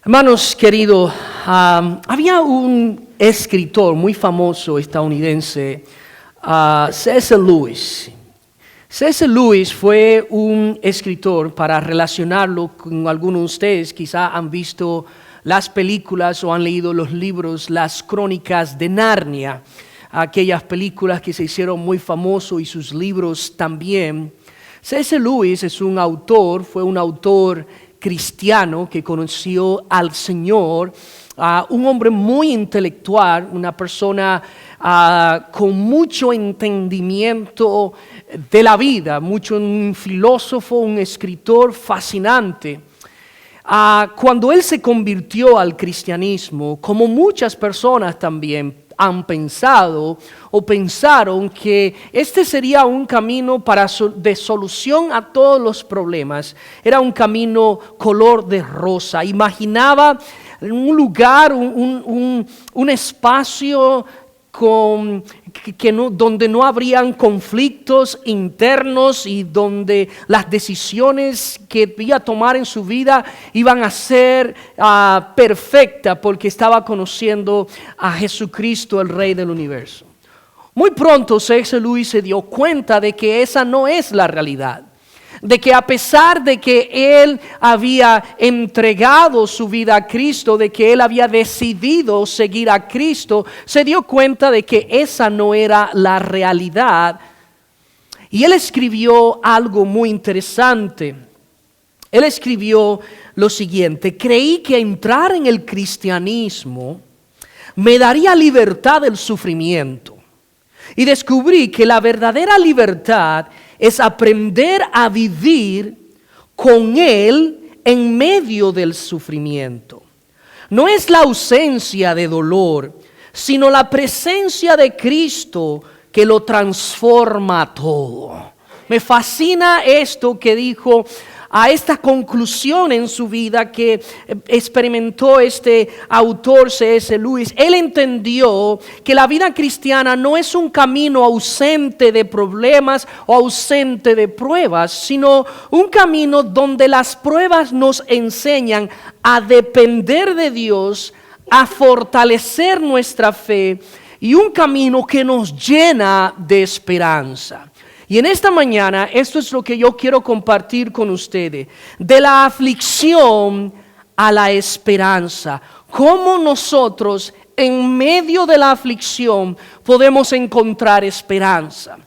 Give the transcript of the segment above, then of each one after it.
Hermanos queridos, había un escritor muy famoso estadounidense, C.S. Lewis. C.S. Lewis fue un escritor, para relacionarlo con algunos de ustedes, quizá han visto las películas o han leído los libros, las crónicas de Narnia, aquellas películas que se hicieron muy famosos y sus libros también. C.S. Lewis es un autor, fue un autor cristiano que conoció al Señor, un hombre muy intelectual, una persona con mucho entendimiento de la vida, un filósofo, un escritor fascinante. Cuando él se convirtió al cristianismo, como muchas personas también han pensado o pensaron que este sería un camino de solución a todos los problemas. Era un camino color de rosa. Imaginaba un lugar, un espacio donde no habrían conflictos internos y donde las decisiones que iba a tomar en su vida iban a ser perfectas porque estaba conociendo a Jesucristo, el Rey del universo. Muy pronto C.S. Lewis se dio cuenta de que esa no es la realidad. De que a pesar de que él había entregado su vida a Cristo, de que él había decidido seguir a Cristo, se dio cuenta de que esa no era la realidad. Y él escribió algo muy interesante. Él escribió lo siguiente: creí que entrar en el cristianismo me daría libertad del sufrimiento. Y descubrí que la verdadera libertad es aprender a vivir con Él en medio del sufrimiento. No es la ausencia de dolor, sino la presencia de Cristo que lo transforma todo. Me fascina esto que dijo, a esta conclusión en su vida que experimentó este autor C.S. Lewis. Él entendió que la vida cristiana no es un camino ausente de problemas o ausente de pruebas, sino un camino donde las pruebas nos enseñan a depender de Dios, a fortalecer nuestra fe, y un camino que nos llena de esperanza. Y en esta mañana, esto es lo que yo quiero compartir con ustedes: de la aflicción a la esperanza. Cómo nosotros, en medio de la aflicción, podemos encontrar esperanza.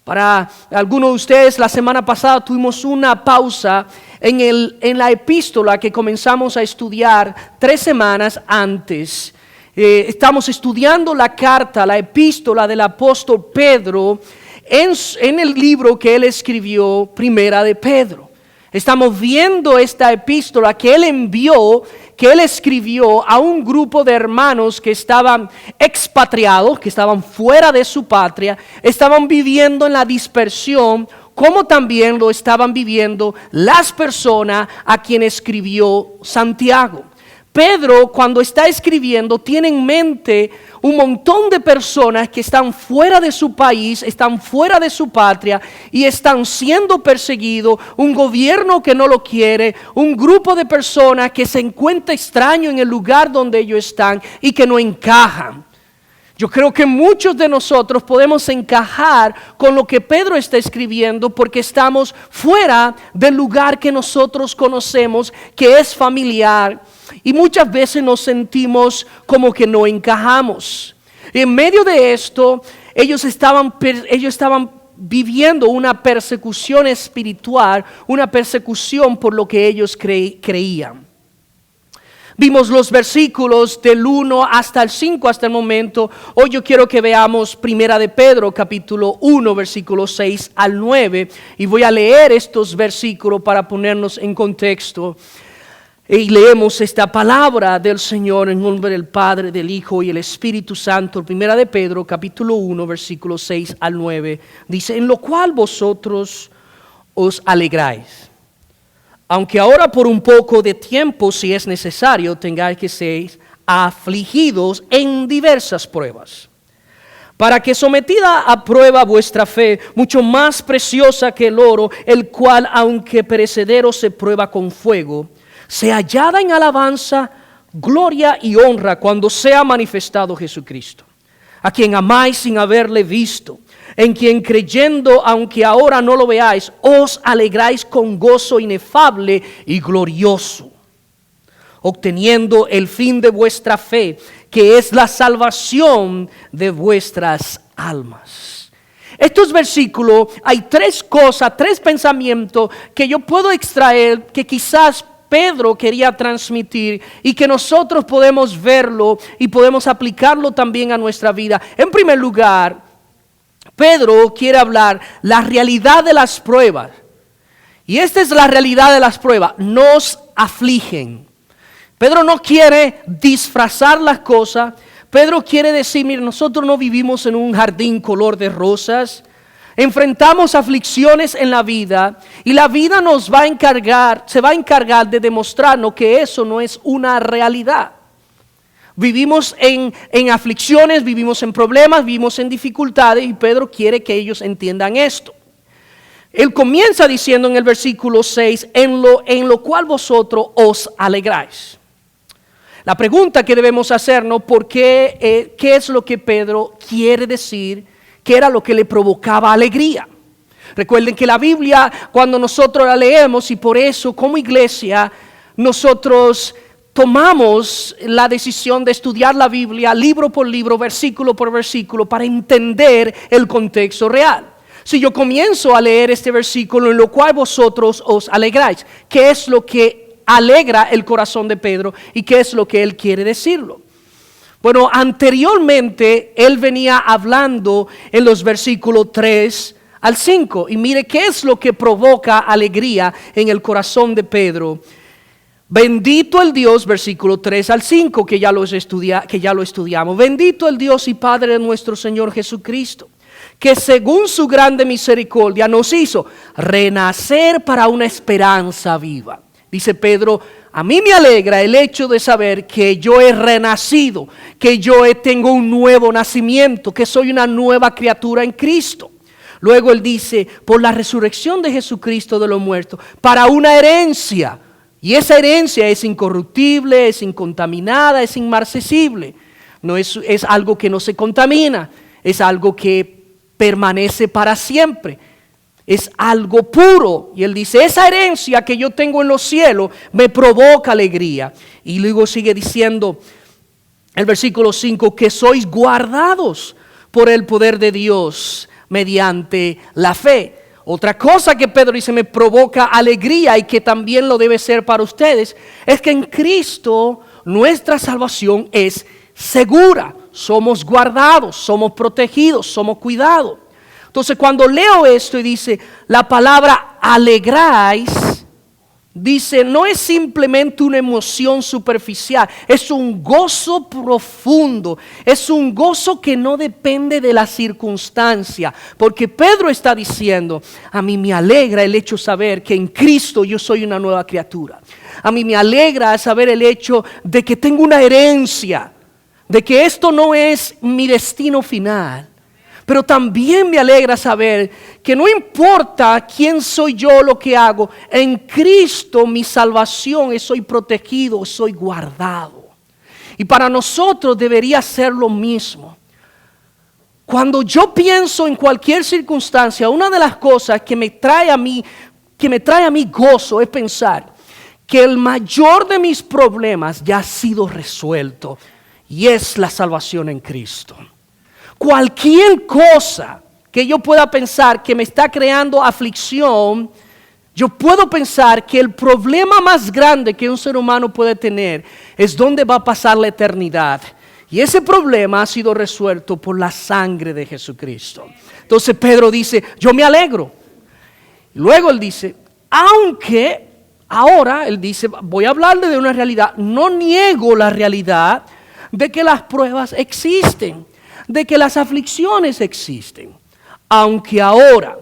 Para algunos de ustedes, la semana pasada tuvimos una pausa en la epístola que comenzamos a estudiar 3 semanas antes. Estamos estudiando la carta, la epístola del apóstol Pedro, en el libro que él escribió, Primera de Pedro. Estamos viendo esta epístola que él envió, que él escribió a un grupo de hermanos que estaban expatriados, que estaban fuera de su patria, estaban viviendo en la dispersión, como también lo estaban viviendo las personas a quienes escribió Santiago. Pedro, cuando está escribiendo, tiene en mente un montón de personas que están fuera de su país, están fuera de su patria y están siendo perseguidos, un gobierno que no lo quiere, un grupo de personas que se encuentra extraño en el lugar donde ellos están y que no encajan. Yo creo que muchos de nosotros podemos encajar con lo que Pedro está escribiendo porque estamos fuera del lugar que nosotros conocemos, que es familiar. Y muchas veces nos sentimos como que no encajamos. Y en medio de esto, ellos estaban viviendo una persecución espiritual, una persecución por lo que ellos creían. Vimos los versículos del 1 hasta el 5 hasta el momento. Hoy yo quiero que veamos Primera de Pedro, capítulo 1, versículos 6 al 9. Y voy a leer estos versículos para ponernos en contexto. Y leemos esta palabra del Señor en nombre del Padre, del Hijo y el Espíritu Santo. Primera de Pedro, capítulo 1, versículos 6 al 9. Dice: en lo cual vosotros os alegráis, aunque ahora por un poco de tiempo, si es necesario, tengáis que ser afligidos en diversas pruebas, para que sometida a prueba vuestra fe, mucho más preciosa que el oro, el cual aunque perecedero se prueba con fuego, sea hallada en alabanza, gloria y honra cuando sea manifestado Jesucristo, a quien amáis sin haberle visto, en quien creyendo, aunque ahora no lo veáis, os alegráis con gozo inefable y glorioso, obteniendo el fin de vuestra fe, que es la salvación de vuestras almas. Estos versículos, hay tres cosas, tres pensamientos que yo puedo extraer que quizás Pedro quería transmitir y que nosotros podemos verlo y podemos aplicarlo también a nuestra vida. En primer lugar, Pedro quiere hablar la realidad de las pruebas. Y esta es la realidad de las pruebas. Nos afligen. Pedro no quiere disfrazar las cosas. Pedro quiere decir, mire, nosotros no vivimos en un jardín color de rosas. Enfrentamos aflicciones en la vida y la vida se va a encargar de demostrarnos que eso no es una realidad. Vivimos en aflicciones, vivimos en problemas, vivimos en dificultades y Pedro quiere que ellos entiendan esto. Él comienza diciendo en el versículo 6, en lo cual vosotros os alegráis. La pregunta que debemos hacernos, ¿qué es lo que Pedro quiere decir? ¿Qué era lo que le provocaba alegría? Recuerden que la Biblia, cuando nosotros la leemos, y por eso como iglesia, nosotros tomamos la decisión de estudiar la Biblia libro por libro, versículo por versículo, para entender el contexto real. Si yo comienzo a leer este versículo, en lo cual vosotros os alegráis, ¿qué es lo que alegra el corazón de Pedro y qué es lo que él quiere decirlo? Bueno, anteriormente él venía hablando en los versículos 3 al 5 y mire qué es lo que provoca alegría en el corazón de Pedro. Bendito el Dios, versículo 3 al 5, que ya lo estudiamos. Bendito el Dios y Padre de nuestro Señor Jesucristo, que según su grande misericordia nos hizo renacer para una esperanza viva. Dice Pedro, a mí me alegra el hecho de saber que yo he renacido, que yo tengo un nuevo nacimiento, que soy una nueva criatura en Cristo. Luego él dice, por la resurrección de Jesucristo de los muertos, para una herencia. Y esa herencia es incorruptible, es incontaminada, es inmarcesible. No es algo que no se contamina, es algo que permanece para siempre. Es algo puro. Y él dice, esa herencia que yo tengo en los cielos me provoca alegría. Y luego sigue diciendo el versículo 5, que sois guardados por el poder de Dios mediante la fe. Otra cosa que Pedro dice me provoca alegría y que también lo debe ser para ustedes, es que en Cristo nuestra salvación es segura. Somos guardados, somos protegidos, somos cuidados. Entonces cuando leo esto y dice la palabra alegráis, dice no es simplemente una emoción superficial, es un gozo profundo, es un gozo que no depende de la circunstancia, porque Pedro está diciendo, a mí me alegra el hecho de saber que en Cristo yo soy una nueva criatura. A mí me alegra saber el hecho de que tengo una herencia, de que esto no es mi destino final. Pero también me alegra saber que no importa quién soy yo, lo que hago, en Cristo mi salvación, soy protegido, soy guardado. Y para nosotros debería ser lo mismo. Cuando yo pienso en cualquier circunstancia, una de las cosas que me trae a mí gozo es pensar que el mayor de mis problemas ya ha sido resuelto y es la salvación en Cristo. Cualquier cosa que yo pueda pensar que me está creando aflicción, yo puedo pensar que el problema más grande que un ser humano puede tener es dónde va a pasar la eternidad. Y ese problema ha sido resuelto por la sangre de Jesucristo. Entonces Pedro dice, yo me alegro. Luego él dice, aunque ahora, él dice, voy a hablarle de una realidad, no niego la realidad de que las pruebas existen, de que las aflicciones existen, aunque ahora,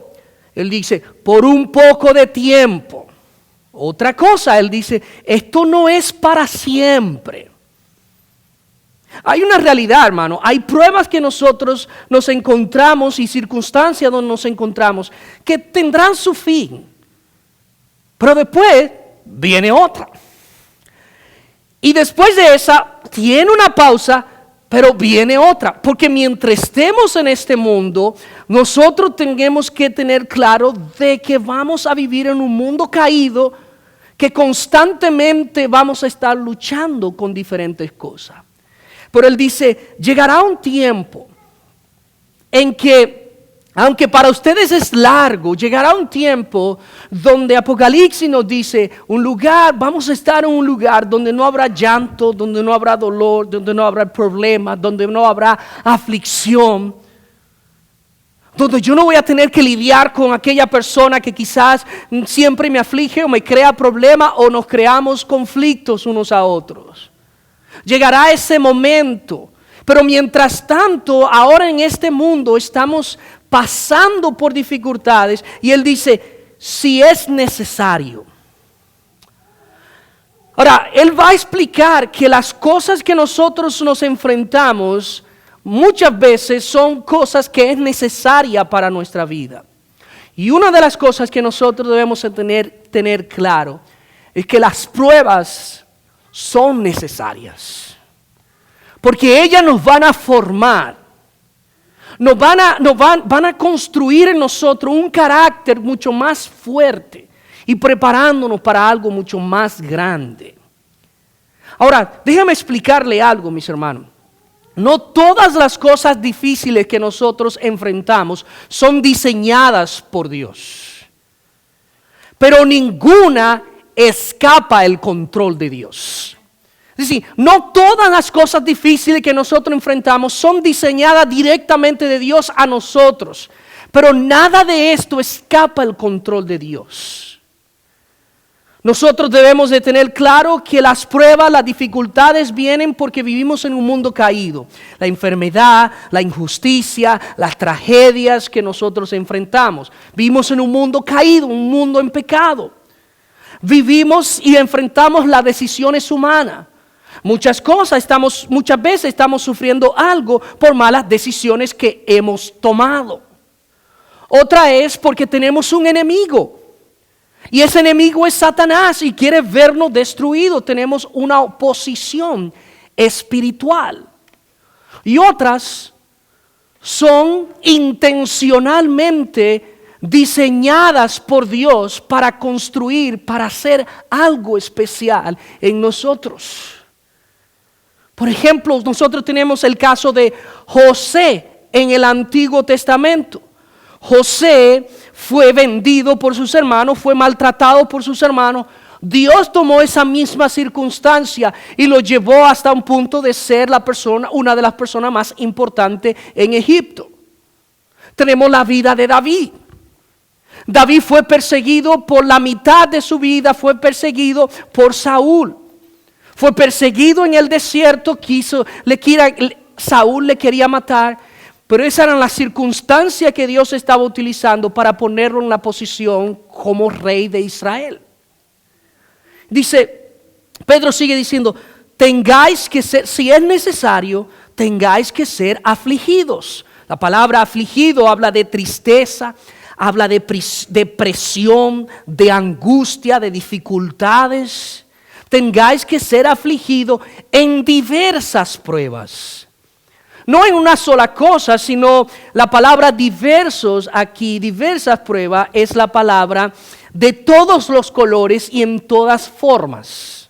él dice, por un poco de tiempo. Otra cosa, él dice, esto no es para siempre. Hay una realidad, hermano, hay pruebas que nosotros nos encontramos y circunstancias donde nos encontramos que tendrán su fin, pero después viene otra. Y después de esa, tiene una pausa, pero viene otra. Porque tiene una pausa, pero viene otra. Porque mientras estemos en este mundo, nosotros tenemos que tener claro de que vamos a vivir en un mundo caído, que constantemente vamos a estar luchando con diferentes cosas. Pero él dice, llegará un tiempo en que, aunque para ustedes es largo, llegará un tiempo donde Apocalipsis nos dice, vamos a estar en un lugar donde no habrá llanto, donde no habrá dolor, donde no habrá problemas, donde no habrá aflicción, donde yo no voy a tener que lidiar con aquella persona que quizás siempre me aflige o me crea problemas o nos creamos conflictos unos a otros. Llegará ese momento, pero mientras tanto, ahora en este mundo estamos pasando por dificultades y él dice, si es necesario. Ahora, él va a explicar que las cosas que nosotros nos enfrentamos muchas veces son cosas que es necesaria para nuestra vida. Y una de las cosas que nosotros debemos tener claro es que las pruebas son necesarias. Porque ellas nos van a formar, van a construir en nosotros un carácter mucho más fuerte y preparándonos para algo mucho más grande. Ahora, déjame explicarle algo, mis hermanos. No todas las cosas difíciles que nosotros enfrentamos son diseñadas por Dios. Pero ninguna escapa el control de Dios. Es decir, no todas las cosas difíciles que nosotros enfrentamos son diseñadas directamente de Dios a nosotros. Pero nada de esto escapa el control de Dios. Nosotros debemos de tener claro que las pruebas, las dificultades vienen porque vivimos en un mundo caído. La enfermedad, la injusticia, las tragedias que nosotros enfrentamos. Vivimos en un mundo caído, un mundo en pecado. Vivimos y enfrentamos las decisiones humanas. Muchas veces estamos sufriendo algo por malas decisiones que hemos tomado. Otra es porque tenemos un enemigo. Y ese enemigo es Satanás y quiere vernos destruidos. Tenemos una oposición espiritual. Y otras son intencionalmente diseñadas por Dios para construir, para hacer algo especial en nosotros. Por ejemplo, nosotros tenemos el caso de José en el Antiguo Testamento. José fue vendido por sus hermanos, fue maltratado por sus hermanos. Dios tomó esa misma circunstancia y lo llevó hasta un punto de ser una de las personas más importantes en Egipto. Tenemos la vida de David. David fue perseguido por la mitad de su vida, fue perseguido por Saúl. Fue perseguido en el desierto, Saúl le quería matar. Pero esas eran las circunstancias que Dios estaba utilizando para ponerlo en la posición como rey de Israel. Pedro sigue diciendo, tengáis que ser, si es necesario, tengáis que ser afligidos. La palabra afligido habla de tristeza, habla de presión, de angustia, de dificultades. Tengáis que ser afligidos en diversas pruebas. No en una sola cosa, sino la palabra diversos aquí, diversas pruebas, es la palabra de todos los colores y en todas formas.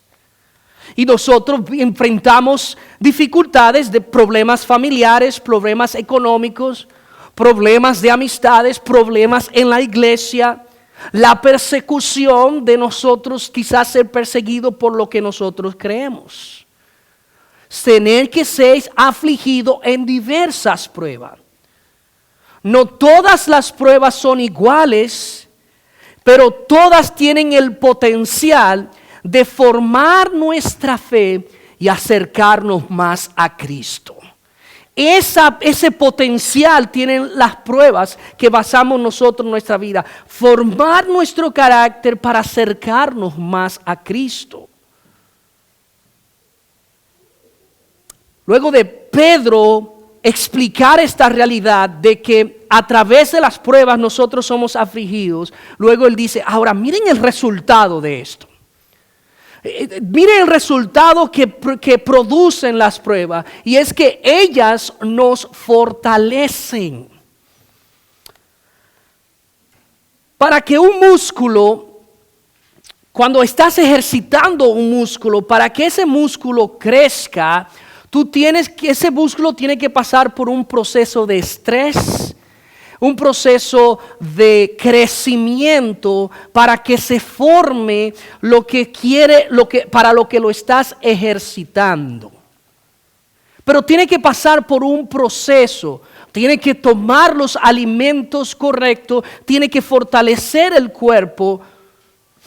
Y nosotros enfrentamos dificultades de problemas familiares, problemas económicos, problemas de amistades, problemas en la iglesia, la persecución de nosotros, quizás ser perseguido por lo que nosotros creemos. Tener que ser afligido en diversas pruebas. No todas las pruebas son iguales, pero todas tienen el potencial de formar nuestra fe y acercarnos más a Cristo. Ese potencial tienen las pruebas que basamos nosotros en nuestra vida. Formar nuestro carácter para acercarnos más a Cristo. Luego de Pedro explicar esta realidad de que a través de las pruebas nosotros somos afligidos, luego él dice, ahora miren el resultado de esto. Mire el resultado que producen las pruebas, y es que ellas nos fortalecen. Para que un músculo, cuando estás ejercitando un músculo, para que ese músculo crezca, ese músculo tiene que pasar por un proceso de estrés, un proceso de crecimiento para que se forme lo que quiere, para lo que lo estás ejercitando. Pero tiene que pasar por un proceso. Tiene que tomar los alimentos correctos, tiene que fortalecer el cuerpo.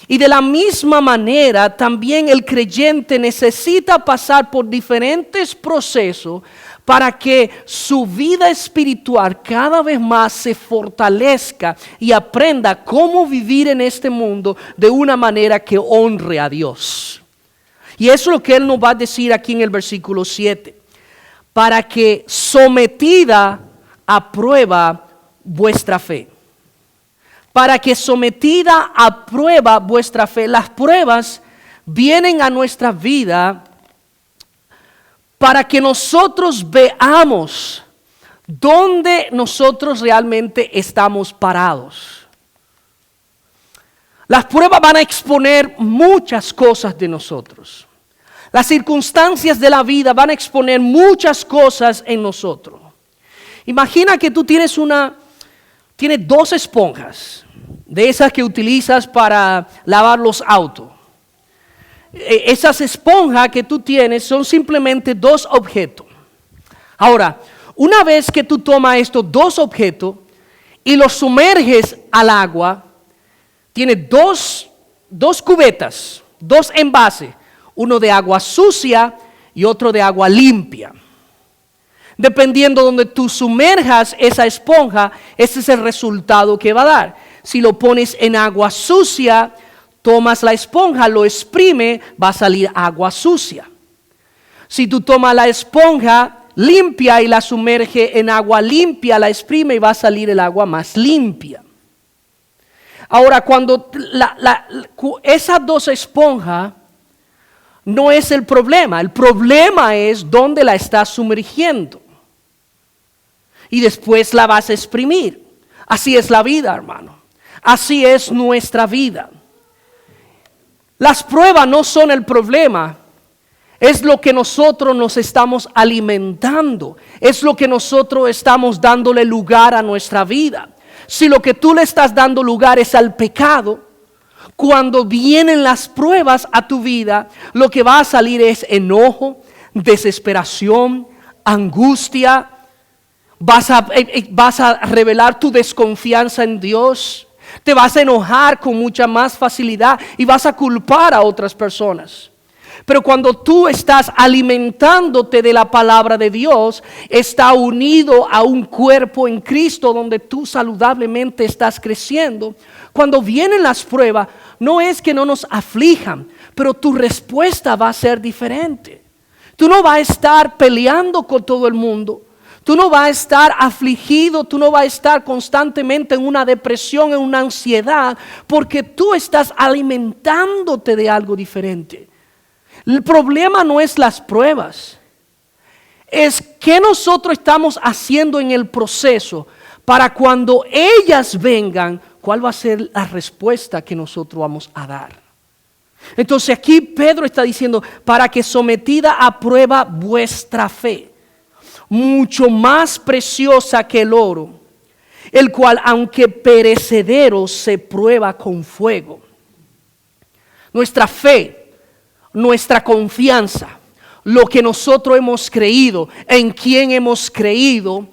Y de la misma manera, también el creyente necesita pasar por diferentes procesos para que su vida espiritual cada vez más se fortalezca y aprenda cómo vivir en este mundo de una manera que honre a Dios. Y eso es lo que Él nos va a decir aquí en el versículo 7. Para que sometida a prueba vuestra fe. Para que sometida a prueba vuestra fe. Las pruebas vienen a nuestra vida para que nosotros veamos dónde nosotros realmente estamos parados. Las pruebas van a exponer muchas cosas de nosotros. Las circunstancias de la vida van a exponer muchas cosas en nosotros. Imagina que tú tienes 2 esponjas, de esas que utilizas para lavar los autos. Esas esponjas que tú tienes son simplemente 2 objetos. Ahora, una vez que tú tomas estos 2 objetos y los sumerges al agua, tienes dos cubetas, 2 envases, uno de agua sucia y otro de agua limpia. Dependiendo de donde tú sumerjas esa esponja, ese es el resultado que va a dar. Si lo pones en agua sucia, tomas la esponja, lo exprime, va a salir agua sucia. Si tú tomas la esponja limpia y la sumerge en agua limpia, la exprime y va a salir el agua más limpia. Ahora, cuando esas 2 esponjas no es el problema es dónde la estás sumergiendo. Y después la vas a exprimir. Así es la vida, hermano. Así es nuestra vida. Las pruebas no son el problema. Es lo que nosotros nos estamos alimentando. Es lo que nosotros estamos dándole lugar a nuestra vida. Si lo que tú le estás dando lugar es al pecado, cuando vienen las pruebas a tu vida, lo que va a salir es enojo, desesperación, angustia. Vas a revelar tu desconfianza en Dios. Te vas a enojar con mucha más facilidad y vas a culpar a otras personas. Pero cuando tú estás alimentándote de la palabra de Dios, está unido a un cuerpo en Cristo donde tú saludablemente estás creciendo. Cuando vienen las pruebas, no es que no nos aflijan, pero tu respuesta va a ser diferente. Tú no vas a estar peleando con todo el mundo. Tú no vas a estar afligido, tú no vas a estar constantemente en una depresión, en una ansiedad, porque tú estás alimentándote de algo diferente. El problema no es las pruebas, es que nosotros estamos haciendo en el proceso para cuando ellas vengan, ¿cuál va a ser la respuesta que nosotros vamos a dar? Entonces aquí Pedro está diciendo, para que sometida a prueba vuestra fe, mucho más preciosa que el oro, el cual aunque perecedero se prueba con fuego. Nuestra fe, nuestra confianza, lo que nosotros hemos creído, en quien hemos creído,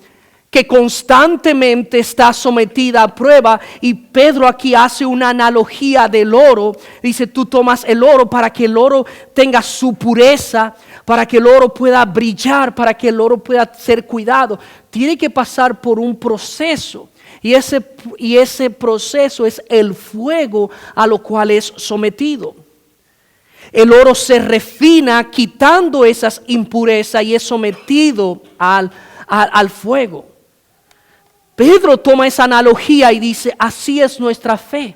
que constantemente está sometida a prueba. Y Pedro aquí hace una analogía del oro. Dice, tú tomas el oro para que el oro tenga su pureza, para que el oro pueda brillar, para que el oro pueda ser cuidado. Tiene que pasar por un proceso. Y ese proceso es el fuego a lo cual es sometido. El oro se refina quitando esas impurezas y es sometido al fuego. Pedro toma esa analogía y dice, así es nuestra fe.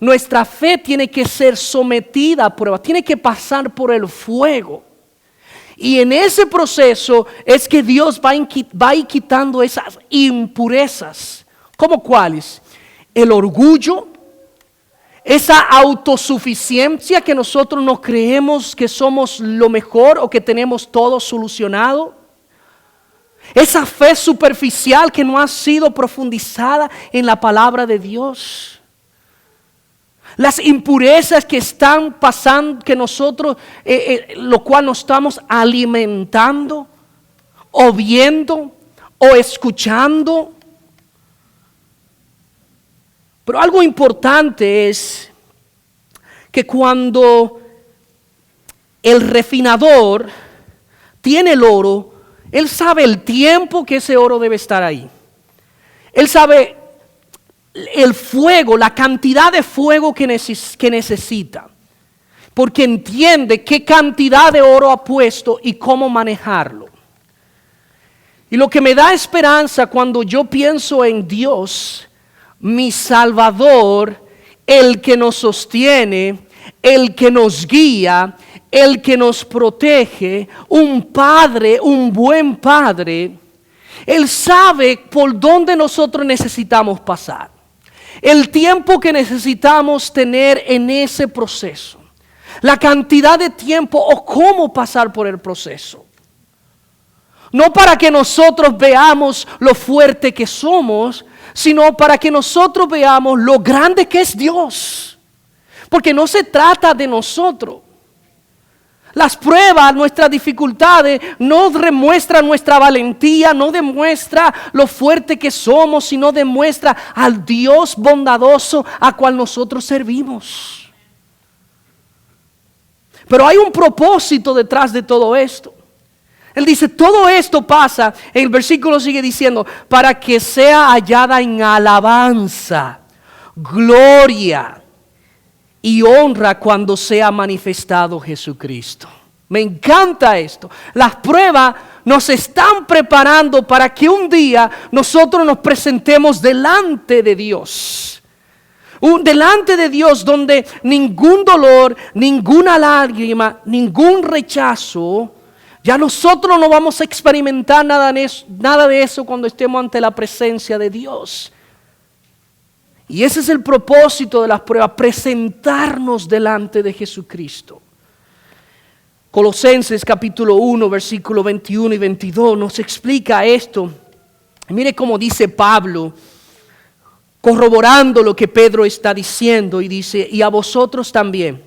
nuestra fe tiene que ser sometida a prueba, tiene que pasar por el fuego. Y en ese proceso es que Dios va a ir quitando esas impurezas. ¿Cómo cuáles? El orgullo, esa autosuficiencia que nosotros nos creemos que somos lo mejor o que tenemos todo solucionado. Esa fe superficial que no ha sido profundizada en la palabra de Dios. Las impurezas que están pasando, que nosotros, lo cual nos estamos alimentando, o viendo, o escuchando. Pero algo importante es que cuando el refinador tiene el oro, él sabe el tiempo que ese oro debe estar ahí. Él sabe el fuego, la cantidad de fuego que necesita. Porque entiende qué cantidad de oro ha puesto y cómo manejarlo. Y lo que me da esperanza cuando yo pienso en Dios, mi Salvador, el que nos sostiene, el que nos guía, el que nos protege, un padre, un buen padre, Él sabe por dónde nosotros necesitamos pasar. El tiempo que necesitamos tener en ese proceso. La cantidad de tiempo o cómo pasar por el proceso. No para que nosotros veamos lo fuerte que somos, sino para que nosotros veamos lo grande que es Dios. Porque no se trata de nosotros. Las pruebas, nuestras dificultades, no demuestran nuestra valentía, no demuestra lo fuerte que somos, sino demuestra al Dios bondadoso a cual nosotros servimos. Pero hay un propósito detrás de todo esto. Él dice, todo esto pasa, el versículo sigue diciendo, para que sea hallada en alabanza, gloria y honra cuando sea manifestado Jesucristo. Me encanta esto. Las pruebas nos están preparando para que un día nosotros nos presentemos delante de Dios. Delante de Dios donde ningún dolor, ninguna lágrima, ningún rechazo, ya nosotros no vamos a experimentar nada de eso cuando estemos ante la presencia de Dios. Y ese es el propósito de las pruebas, presentarnos delante de Jesucristo. Colosenses capítulo 1, versículo 21 y 22 nos explica esto. Mire cómo dice Pablo, corroborando lo que Pedro está diciendo, y dice, y a vosotros también,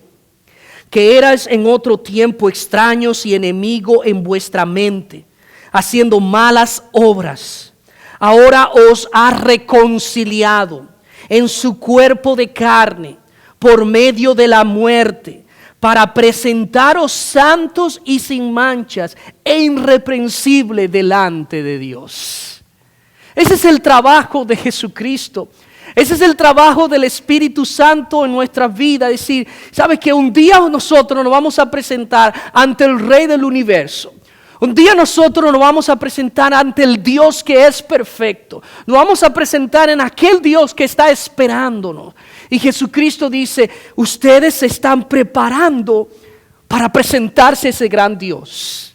que erais en otro tiempo extraños y enemigos en vuestra mente, haciendo malas obras, ahora os ha reconciliado en su cuerpo de carne, por medio de la muerte, para presentaros santos y sin manchas e irreprensibles delante de Dios. Ese es el trabajo de Jesucristo. Ese es el trabajo del Espíritu Santo en nuestra vida. Es decir, ¿sabes que un día nosotros nos vamos a presentar ante el Rey del universo? Un día nosotros nos vamos a presentar ante el Dios que es perfecto. Nos vamos a presentar en aquel Dios que está esperándonos. Y Jesucristo dice, ustedes se están preparando para presentarse a ese gran Dios.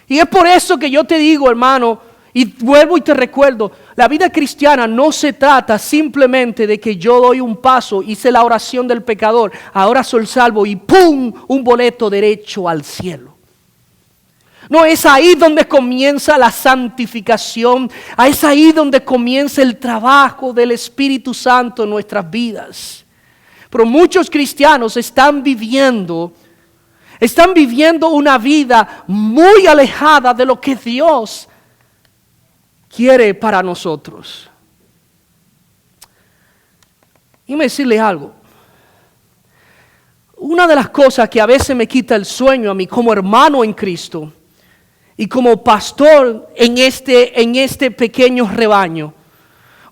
Y es por eso que yo te digo, hermano, y vuelvo y te recuerdo, la vida cristiana no se trata simplemente de que yo doy un paso, hice la oración del pecador, ahora soy salvo y ¡pum! Un boleto derecho al cielo. No, es ahí donde comienza la santificación, es ahí donde comienza el trabajo del Espíritu Santo en nuestras vidas. Pero muchos cristianos están viviendo una vida muy alejada de lo que Dios quiere para nosotros. Y me decirles algo. Una de las cosas que a veces me quita el sueño a mí como hermano en Cristo y como pastor en este pequeño rebaño,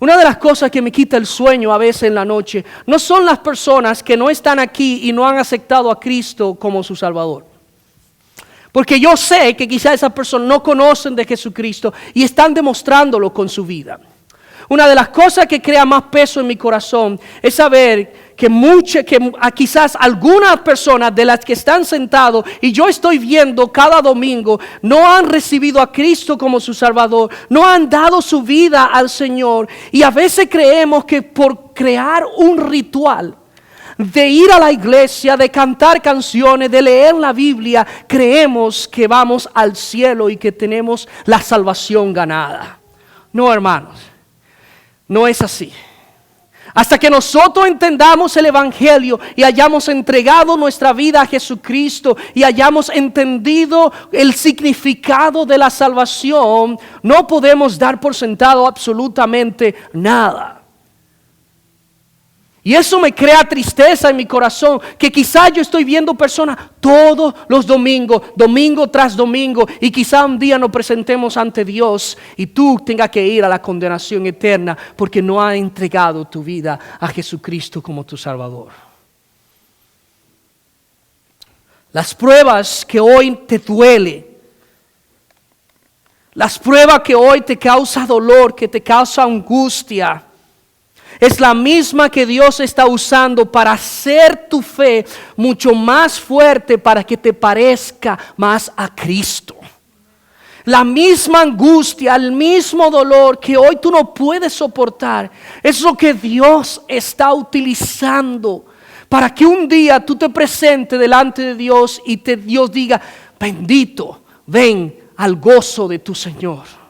una de las cosas que me quita el sueño a veces en la noche no son las personas que no están aquí y no han aceptado a Cristo como su Salvador. Porque yo sé que quizás esas personas no conocen de Jesucristo y están demostrándolo con su vida. Una de las cosas que crea más peso en mi corazón es saber que quizás algunas personas de las que están sentados y yo estoy viendo cada domingo no han recibido a Cristo como su Salvador, no han dado su vida al Señor, y a veces creemos que por crear un ritual de ir a la iglesia, de cantar canciones, de leer la Biblia, creemos que vamos al cielo y que tenemos la salvación ganada. No, hermanos, no es así. Hasta que nosotros entendamos el Evangelio y hayamos entregado nuestra vida a Jesucristo y hayamos entendido el significado de la salvación, no podemos dar por sentado absolutamente nada. Y eso me crea tristeza en mi corazón, que quizás yo estoy viendo personas todos los domingos, domingo tras domingo, y quizás un día nos presentemos ante Dios y tú tengas que ir a la condenación eterna porque no has entregado tu vida a Jesucristo como tu Salvador. Las pruebas que hoy te duele, las pruebas que hoy te causa dolor, que te causa angustia, es la misma que Dios está usando para hacer tu fe mucho más fuerte, para que te parezca más a Cristo. La misma angustia, el mismo dolor que hoy tú no puedes soportar, es lo que Dios está utilizando para que un día tú te presentes delante de Dios y Dios diga: bendito, ven al gozo de tu Señor.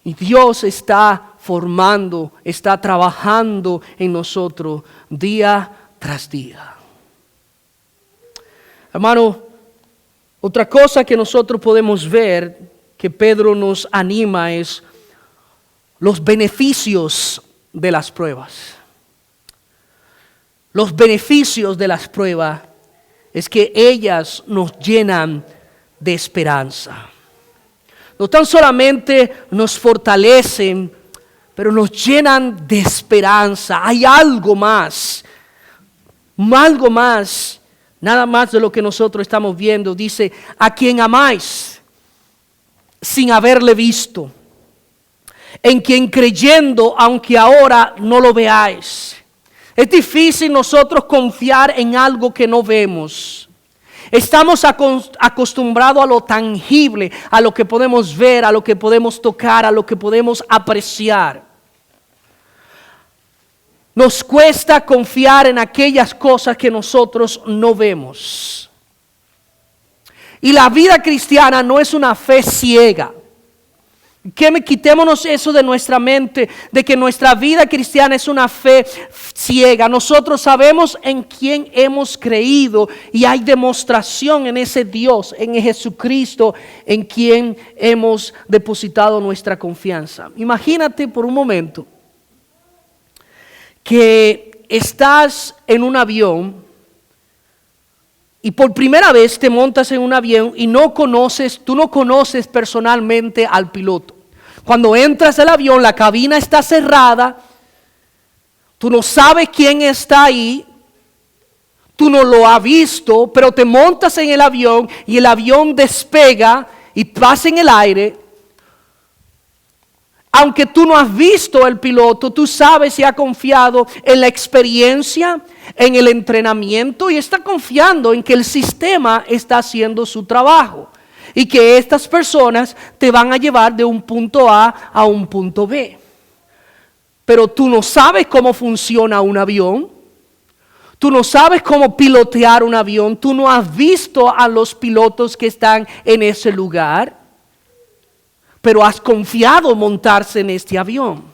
Y Dios está formando, está trabajando en nosotros día tras día. Hermano, otra cosa que nosotros podemos ver, que Pedro nos anima, es los beneficios de las pruebas. Los beneficios de las pruebas es que ellas nos llenan de esperanza. No tan solamente nos fortalecen, pero nos llenan de esperanza. Hay algo más, nada más de lo que nosotros estamos viendo. Dice: a quien amáis sin haberle visto, en quien creyendo, aunque ahora no lo veáis. Es difícil nosotros confiar en algo que no vemos. Estamos acostumbrados a lo tangible, a lo que podemos ver, a lo que podemos tocar, a lo que podemos apreciar. Nos cuesta confiar en aquellas cosas que nosotros no vemos. Y la vida cristiana no es una fe ciega. Quitémonos eso de nuestra mente, de que nuestra vida cristiana es una fe ciega. Nosotros sabemos en quién hemos creído y hay demostración en ese Dios, en Jesucristo, en quien hemos depositado nuestra confianza. Imagínate por un momento que estás en un avión y por primera vez te montas en un avión y tú no conoces personalmente al piloto. Cuando entras al avión, la cabina está cerrada, tú no sabes quién está ahí, tú no lo has visto, pero te montas en el avión y el avión despega y pasa en el aire. Aunque tú no has visto al piloto, tú sabes y has confiado en la experiencia, en el entrenamiento, y está confiando en que el sistema está haciendo su trabajo y que estas personas te van a llevar de un punto A a un punto B. Pero tú no sabes cómo funciona un avión, tú no sabes cómo pilotear un avión, tú no has visto a los pilotos que están en ese lugar, pero has confiado en montarse en este avión.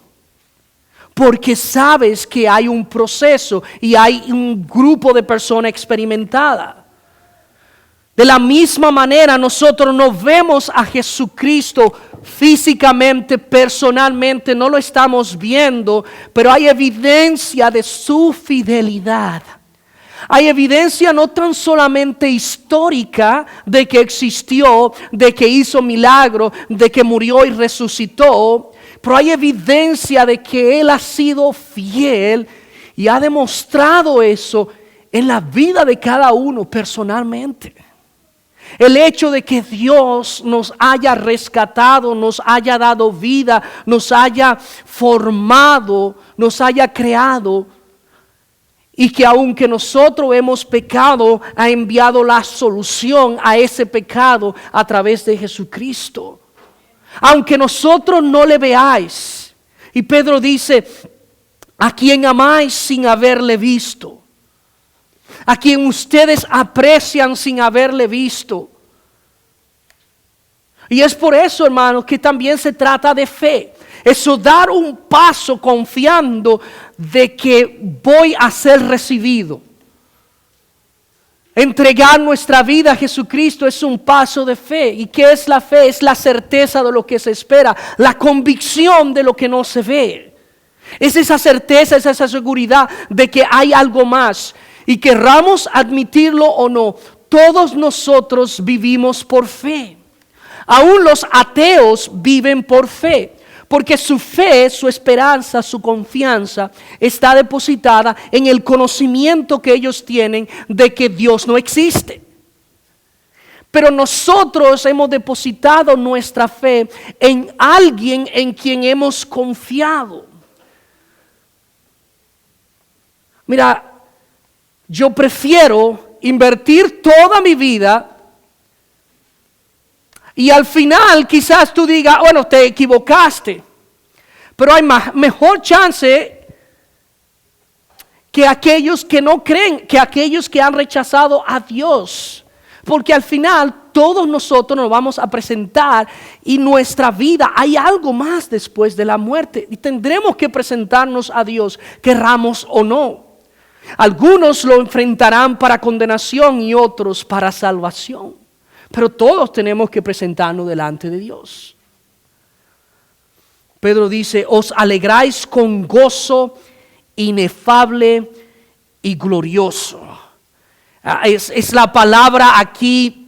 Porque sabes que hay un proceso y hay un grupo de personas experimentadas. De la misma manera, nosotros no vemos a Jesucristo físicamente, personalmente, no lo estamos viendo, pero hay evidencia de su fidelidad. Hay evidencia no tan solamente histórica de que existió, de que hizo milagro, de que murió y resucitó, pero hay evidencia de que Él ha sido fiel y ha demostrado eso en la vida de cada uno personalmente. El hecho de que Dios nos haya rescatado, nos haya dado vida, nos haya formado, nos haya creado, y que aunque nosotros hemos pecado, ha enviado la solución a ese pecado a través de Jesucristo. Aunque nosotros no le veáis. Y Pedro dice, a quien amáis sin haberle visto. A quien ustedes aprecian sin haberle visto. Y es por eso, hermanos, que también se trata de fe. Eso, dar un paso confiando de que voy a ser recibido. Entregar nuestra vida a Jesucristo es un paso de fe. ¿Y qué es la fe? Es la certeza de lo que se espera, la convicción de lo que no se ve. Es esa certeza, es esa seguridad de que hay algo más. Y querramos admitirlo o no, todos nosotros vivimos por fe. Aún los ateos viven por fe. Porque su fe, su esperanza, su confianza está depositada en el conocimiento que ellos tienen de que Dios no existe. Pero nosotros hemos depositado nuestra fe en alguien en quien hemos confiado. Mira, yo prefiero invertir toda mi vida y al final quizás tú digas, bueno, te equivocaste. Pero hay mejor chance que aquellos que no creen, que aquellos que han rechazado a Dios. Porque al final todos nosotros nos vamos a presentar y nuestra vida, hay algo más después de la muerte. Y tendremos que presentarnos a Dios, querramos o no. Algunos lo enfrentarán para condenación y otros para salvación. Pero todos tenemos que presentarnos delante de Dios. Pedro dice, os alegráis con gozo inefable y glorioso. Es la palabra aquí,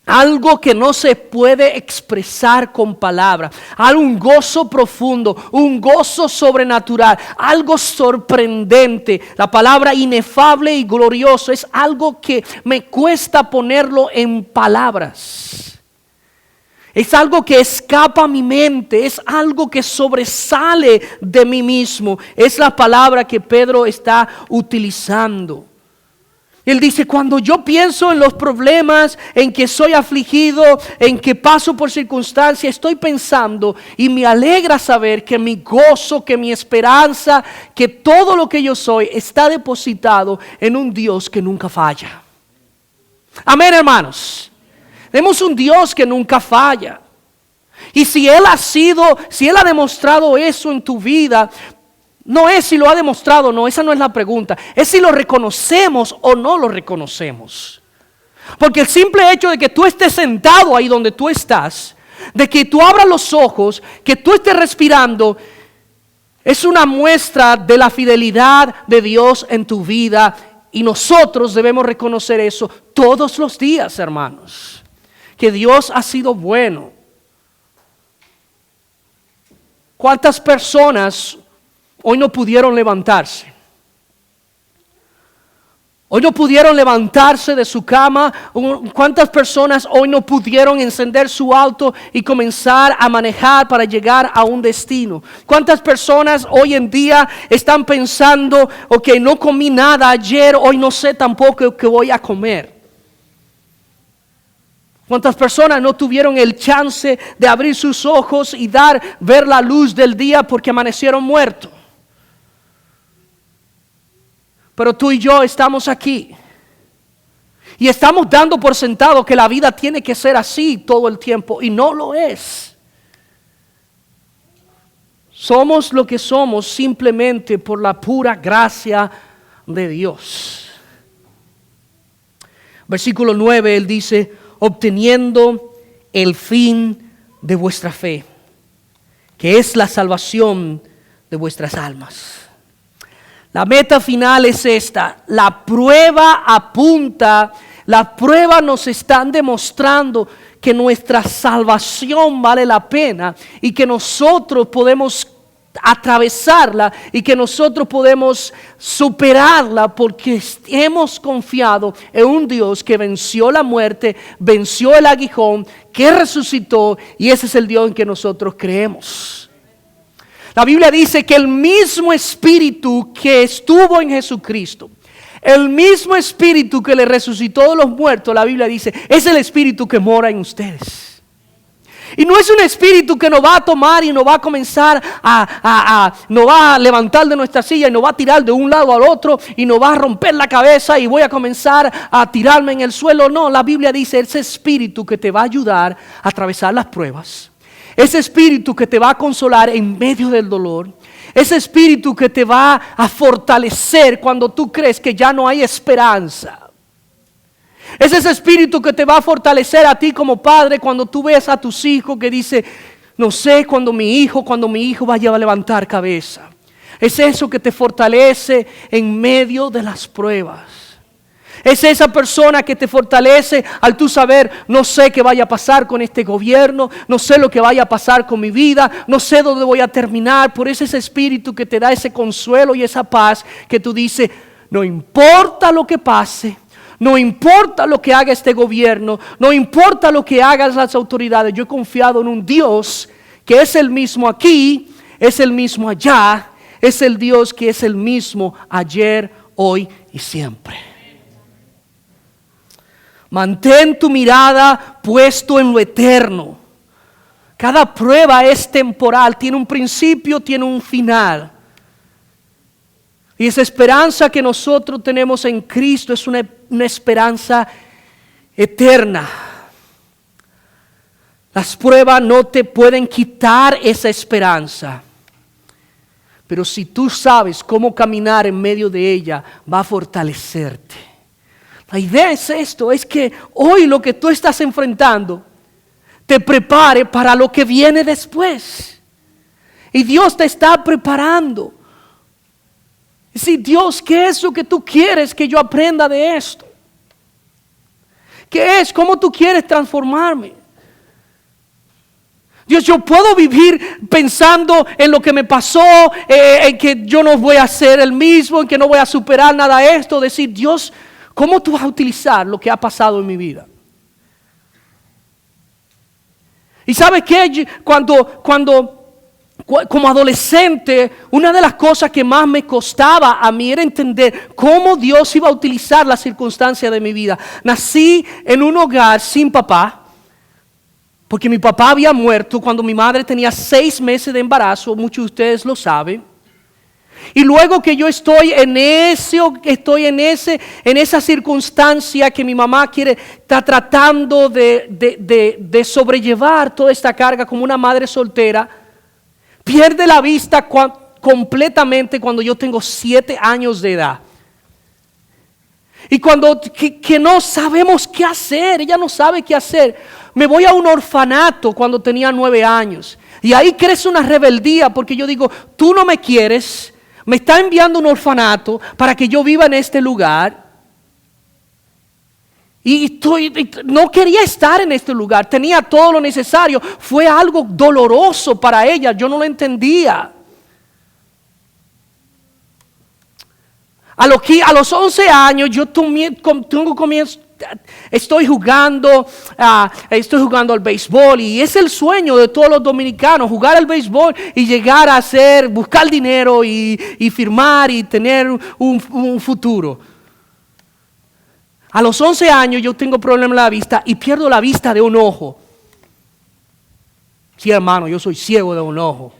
algo que no se puede expresar con palabras. Hay un gozo profundo, un gozo sobrenatural, algo sorprendente. La palabra inefable y glorioso es algo que me cuesta ponerlo en palabras. Es algo que escapa a mi mente, es algo que sobresale de mí mismo. Es la palabra que Pedro está utilizando. Él dice, cuando yo pienso en los problemas, en que soy afligido, en que paso por circunstancias, estoy pensando y me alegra saber que mi gozo, que mi esperanza, que todo lo que yo soy está depositado en un Dios que nunca falla. Amén, hermanos. Tenemos un Dios que nunca falla. Y si Él ha demostrado eso en tu vida, no es si lo ha demostrado o no, esa no es la pregunta. Es si lo reconocemos o no lo reconocemos. Porque el simple hecho de que tú estés sentado ahí donde tú estás, de que tú abras los ojos, que tú estés respirando, es una muestra de la fidelidad de Dios en tu vida. Y nosotros debemos reconocer eso todos los días, hermanos. Que Dios ha sido bueno. ¿Cuántas personas hoy no pudieron levantarse? Hoy no pudieron levantarse de su cama. ¿Cuántas personas hoy no pudieron encender su auto y comenzar a manejar para llegar a un destino? ¿Cuántas personas hoy en día están pensando, ok, no comí nada ayer, hoy no sé tampoco qué voy a comer? ¿Cuántas personas no tuvieron el chance de abrir sus ojos y ver la luz del día porque amanecieron muertos? Pero tú y yo estamos aquí. Y estamos dando por sentado que la vida tiene que ser así todo el tiempo. Y no lo es. Somos lo que somos simplemente por la pura gracia de Dios. Versículo 9, él dice, obteniendo el fin de vuestra fe, que es la salvación de vuestras almas. La meta final es esta. La prueba apunta, la prueba nos están demostrando que nuestra salvación vale la pena y que nosotros podemos atravesarla y que nosotros podemos superarla porque hemos confiado en un Dios que venció la muerte, venció el aguijón, que resucitó, y ese es el Dios en que nosotros creemos. La Biblia dice que el mismo Espíritu que estuvo en Jesucristo, el mismo Espíritu que le resucitó de los muertos, la Biblia dice, es el Espíritu que mora en ustedes. Y no es un espíritu que nos va a tomar y nos va a comenzar nos va a levantar de nuestra silla y nos va a tirar de un lado al otro y nos va a romper la cabeza y voy a comenzar a tirarme en el suelo. No, la Biblia dice, ese espíritu que te va a ayudar a atravesar las pruebas, ese espíritu que te va a consolar en medio del dolor, ese espíritu que te va a fortalecer cuando tú crees que ya no hay esperanza. Es ese espíritu que te va a fortalecer a ti como padre cuando tú ves a tus hijos que dice, no sé cuando mi hijo vaya a levantar cabeza. Es eso que te fortalece en medio de las pruebas. Es esa persona que te fortalece al tú saber, no sé qué vaya a pasar con este gobierno, no sé lo que vaya a pasar con mi vida, no sé dónde voy a terminar. Por eso ese espíritu que te da ese consuelo y esa paz que tú dices, no importa lo que pase, no importa lo que haga este gobierno, no importa lo que hagan las autoridades, yo he confiado en un Dios que es el mismo aquí, es el mismo allá, es el Dios que es el mismo ayer, hoy y siempre. Mantén tu mirada puesto en lo eterno. Cada prueba es temporal, tiene un principio, tiene un final. Y esa esperanza que nosotros tenemos en Cristo es una esperanza eterna. Las pruebas no te pueden quitar esa esperanza. Pero si tú sabes cómo caminar en medio de ella, va a fortalecerte. La idea es esto, es que hoy lo que tú estás enfrentando te prepare para lo que viene después. Y Dios te está preparando. Sí, Dios, ¿qué es lo que tú quieres que yo aprenda de esto? ¿Qué es? ¿Cómo tú quieres transformarme? Dios, yo puedo vivir pensando en lo que me pasó, en que yo no voy a ser el mismo, en que no voy a superar nada de esto. Decir, Dios, ¿cómo tú vas a utilizar lo que ha pasado en mi vida? Y ¿sabes qué? Como adolescente, una de las cosas que más me costaba a mí era entender cómo Dios iba a utilizar las circunstancias de mi vida. Nací en un hogar sin papá, porque mi papá había muerto cuando mi madre tenía 6 meses de embarazo, muchos de ustedes lo saben. Y luego que yo estoy en esa circunstancia que mi mamá está tratando de sobrellevar toda esta carga como una madre soltera, pierde la vista completamente cuando yo tengo 7 años de edad. Y cuando que no sabemos qué hacer, ella no sabe qué hacer. Me voy a un orfanato cuando tenía 9 años. Y ahí crece una rebeldía porque yo digo, tú no me quieres, me está enviando a un orfanato para que yo viva en este lugar. Y no quería estar en este lugar, tenía todo lo necesario. Fue algo doloroso para ella, yo no lo entendía. A los 11 años yo estoy jugando al béisbol y es el sueño de todos los dominicanos, jugar al béisbol y llegar a buscar dinero y firmar y tener un futuro. A los 11 años yo tengo problemas en la vista y pierdo la vista de un ojo. Sí, hermano, yo soy ciego de un ojo.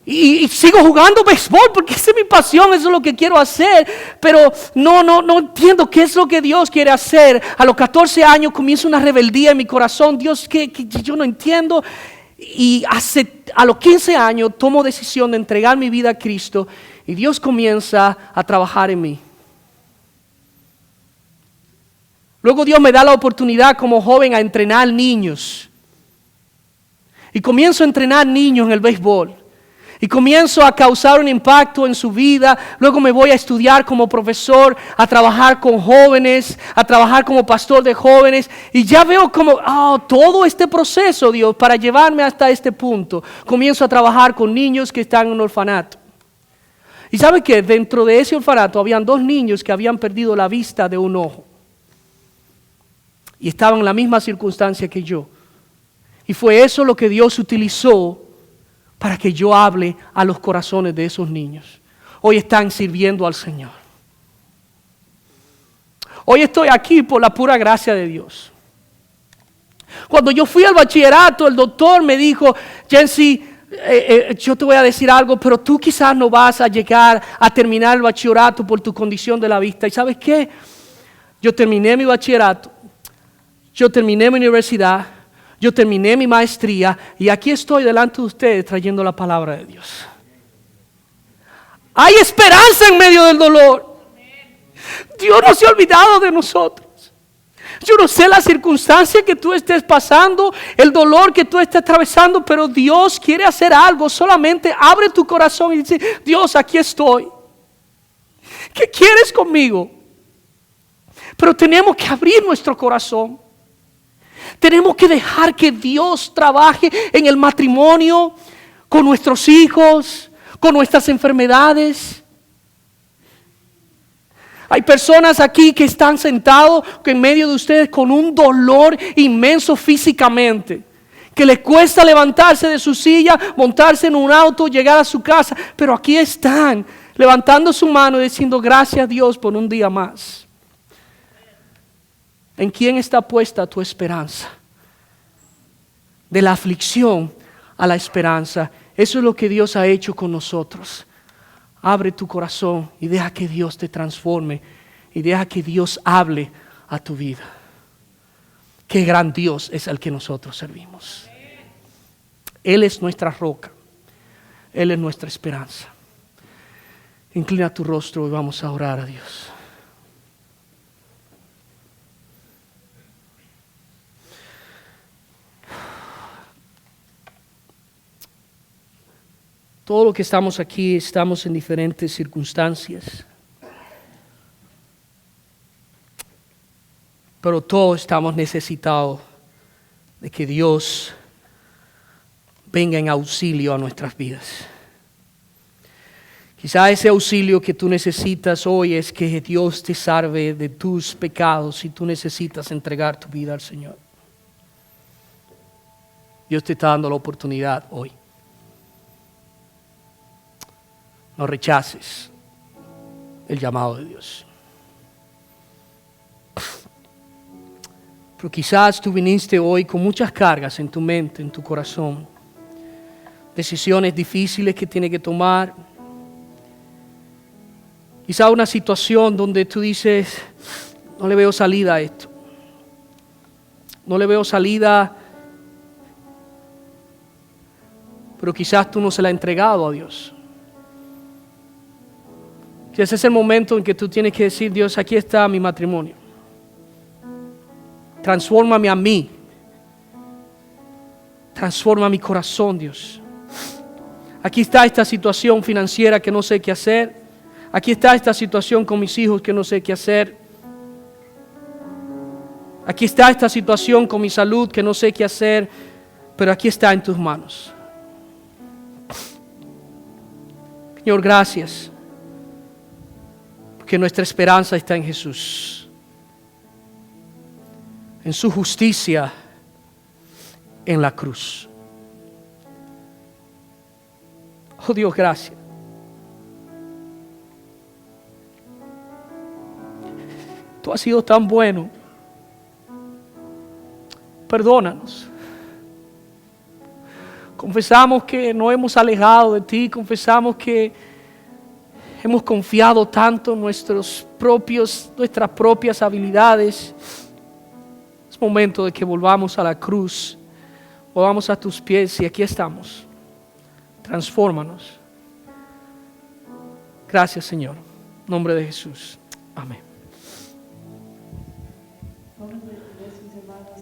Y sigo jugando béisbol porque esa es mi pasión, eso es lo que quiero hacer. Pero no entiendo qué es lo que Dios quiere hacer. A los 14 años comienza una rebeldía en mi corazón. Dios, que yo no entiendo. Y a los 15 años tomo decisión de entregar mi vida a Cristo. Y Dios comienza a trabajar en mí. Luego Dios me da la oportunidad como joven a entrenar niños. Y comienzo a entrenar niños en el béisbol. Y comienzo a causar un impacto en su vida. Luego me voy a estudiar como profesor, a trabajar con jóvenes, a trabajar como pastor de jóvenes. Y ya veo como todo este proceso, Dios, para llevarme hasta este punto. Comienzo a trabajar con niños que están en un orfanato. Y ¿sabe qué? Dentro de ese orfanato habían 2 niños que habían perdido la vista de un ojo. Y estaban en la misma circunstancia que yo. Y fue eso lo que Dios utilizó para que yo hable a los corazones de esos niños. Hoy están sirviendo al Señor. Hoy estoy aquí por la pura gracia de Dios. Cuando yo fui al bachillerato, el doctor me dijo, Jensi, yo te voy a decir algo, pero tú quizás no vas a llegar a terminar el bachillerato por tu condición de la vista. ¿Y sabes qué? Yo terminé mi bachillerato, yo terminé mi universidad, yo terminé mi maestría y aquí estoy delante de ustedes trayendo la palabra de Dios. Hay esperanza en medio del dolor. Dios no se ha olvidado de nosotros. Yo no sé la circunstancia que tú estés pasando, el dolor que tú estés atravesando, pero Dios quiere hacer algo. Solamente abre tu corazón y dice, Dios, aquí estoy. ¿Qué quieres conmigo? Pero tenemos que abrir nuestro corazón. Tenemos que dejar que Dios trabaje en el matrimonio, con nuestros hijos, con nuestras enfermedades. Hay personas aquí que están sentados en medio de ustedes con un dolor inmenso físicamente, que les cuesta levantarse de su silla, montarse en un auto, llegar a su casa, pero aquí están levantando su mano y diciendo gracias a Dios por un día más. ¿En quién está puesta tu esperanza? De la aflicción a la esperanza. Eso es lo que Dios ha hecho con nosotros. Abre tu corazón y deja que Dios te transforme y deja que Dios hable a tu vida. Qué gran Dios es el que nosotros servimos. Él es nuestra roca. Él es nuestra esperanza. Inclina tu rostro y vamos a orar a Dios. Todo lo que estamos aquí, estamos en diferentes circunstancias. Pero todos estamos necesitados de que Dios venga en auxilio a nuestras vidas. Quizá ese auxilio que tú necesitas hoy es que Dios te salve de tus pecados y tú necesitas entregar tu vida al Señor. Dios te está dando la oportunidad hoy. No rechaces el llamado de Dios. Pero quizás tú viniste hoy con muchas cargas en tu mente, en tu corazón. Decisiones difíciles que tienes que tomar. Quizás una situación donde tú dices, no le veo salida a esto. No le veo salida. Pero quizás tú no se la has entregado a Dios. Ese es el momento en que tú tienes que decir, Dios, aquí está mi matrimonio. Transfórmame a mí. Transforma mi corazón, Dios. Aquí está esta situación financiera que no sé qué hacer. Aquí está esta situación con mis hijos que no sé qué hacer. Aquí está esta situación con mi salud que no sé qué hacer. Pero aquí está en tus manos. Señor, gracias. Que nuestra esperanza está en Jesús, en su justicia, en la cruz. Oh Dios, gracias. Tú has sido tan bueno. Perdónanos. Confesamos que nos hemos alejado de ti, confesamos que hemos confiado tanto en nuestras propias habilidades. Es momento de que volvamos a la cruz, volvamos a tus pies y aquí estamos. Transfórmanos. Gracias, Señor. En nombre de Jesús. Amén.